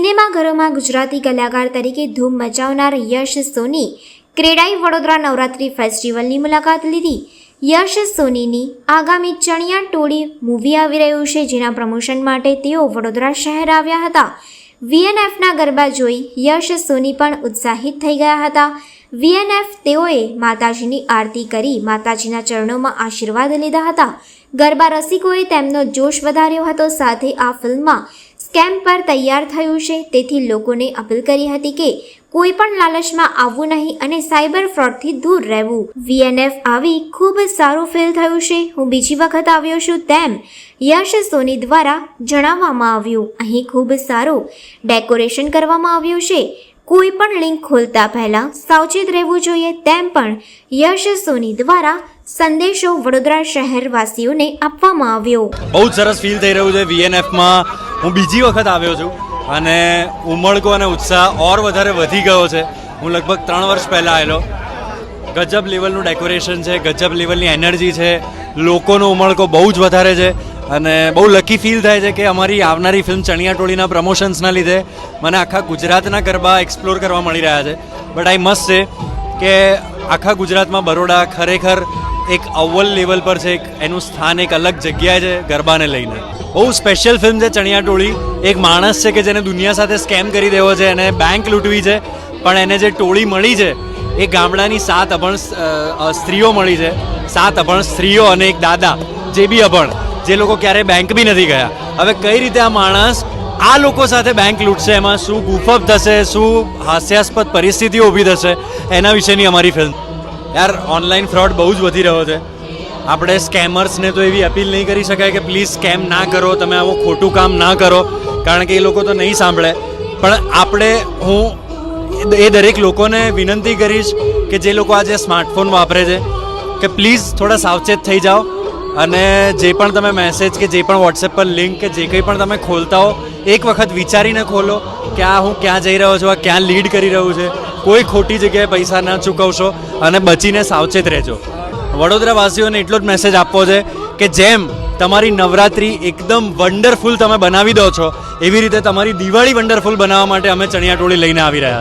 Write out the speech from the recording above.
સિનેમાઘરોમાં ગુજરાતી કલાકાર તરીકે ધૂમ મચાવનાર યશ સોની ક્રેડાઈ વડોદરા નવરાત્રી ફેસ્ટિવલની મુલાકાત લીધી. યશ સોનીની આગામી ચણિયા ટોળી મૂવી આવી રહ્યું છે, જેના પ્રમોશન માટે તેઓ વડોદરા શહેર આવ્યા હતા. VNFના ગરબા જોઈ યશ સોની પણ ઉત્સાહિત થઈ ગયા હતા. VNF તેઓએ માતાજીની આરતી કરી માતાજીના ચરણોમાં આશીર્વાદ લીધા હતા. ગરબા રસિકોએ તેમનો જોશ વધાર્યો હતો. સાથે આ ફિલ્મમાં સ્કેમ પર તૈયાર થયું છે, તેથી લોકોને અપીલ કરી હતી કે કોઈ પણ લાલચમાં આવવું નહીં અને સાયબર ફ્રોડથી દૂર રહેવું. VNF આવી ખૂબ સારું ફીલ થયું છે. હું બીજી વખત આવ્યો છું તેમ યશ સોની દ્વારા જણાવવામાં આવ્યું. અહીં ખૂબ સારું ડેકોરેશન કરવામાં આવ્યું છે. કોઈ પણ લિંક ખોલતા પહેલા સાવચેત રહેવું જોઈએ તેમ પણ યશ સોની દ્વારા સંદેશો વડોદરા શહેરવાસીઓને આપવામાં આવ્યો. બહુ જ સરસ ફીલ થઈ રહ્યું છે. VNFમાં હું બીજી વખત આવ્યો છું અને ઉમળકો અને ઉત્સાહ ઓર વધારે વધી ગયો છે. હું લગભગ 3 વર્ષ પહેલાં આવેલો. ગજબ લેવલનું ડેકોરેશન છે, ગજબ લેવલની એનર્જી છે, લોકોનો ઉમળકો બહુ જ વધારે છે અને બહુ લકી ફીલ થાય છે કે અમારી આવનારી ફિલ્મ ચણિયા ટોળીના પ્રમોશન્સના લીધે મને આખા ગુજરાતના ગરબા એક્સપ્લોર કરવા મળી રહ્યા છે. બટ આઈ મસ્ટ સે કે આખા ગુજરાતમાં બરોડા ખરેખર એક અવ્વલ લેવલ પર છે. એનું સ્થાન એક અલગ જગ્યાએ છે ગરબાને લઈને. બહુ સ્પેશિયલ ફિલ્મ છે ચણિયા ટોળી. એક માણસ છે કે જેને દુનિયા સાથે સ્કેમ કરી દેવો છે, એને બેંક લૂંટવી છે, પણ એને જે ટોળી મળી છે એ ગામડાની 7 અભણ સ્ત્રીઓ મળી છે. 7 અભણ સ્ત્રીઓ અને એક દાદા જે બી અભણ, જે લોકો ક્યારે બેંક બી નથી ગયા. હવે કઈ રીતે આ માણસ આ લોકો સાથે બેંક લૂંટશે, એમાં શું ગુફઅપ થશે, શું હાસ્યાસ્પદ પરિસ્થિતિઓ ઊભી થશે, એના વિશેની અમારી ફિલ્મ. યાર ઓનલાઈન ફ્રોડ બહુ જ વધી રહ્યો છે. આપણે સ્કેમર્સને તો એવી અપીલ નહીં કરી શકાય કે પ્લીઝ સ્કેમ ના કરો, તમે આવું ખોટું કામ ના કરો, કારણ કે એ લોકો તો નહીં સાંભળે. પણ હું એ દરેક લોકોને વિનંતી કરીશ કે જે લોકો આજે સ્માર્ટફોન વાપરે છે કે પ્લીઝ થોડા સાવચેત થઈ જાઓ અને જે પણ તમે મેસેજ કે જે પણ વોટ્સએપ પર લિંક કે જે કંઈ પણ તમે ખોલતા હો એક વખત વિચારીને ખોલો કે આ હું ક્યાં જઈ રહ્યો છું, આ ક્યાં લીડ કરી રહ્યું છે. કોઈ ખોટી જગ્યાએ પૈસા ના ચૂકવશો અને બચીને સાવચેત રહેજો. વડોદરાવાસીઓને એટલો જ મેસેજ આપવો છે કે જેમ તમારી નવરાત્રી એકદમ વન્ડરફુલ તમે બનાવી દો છો, એવી રીતે તમારી દિવાળી વન્ડરફુલ બનાવવા માટે અમે ચણિયા ટોળી લઈને આવી રહ્યા.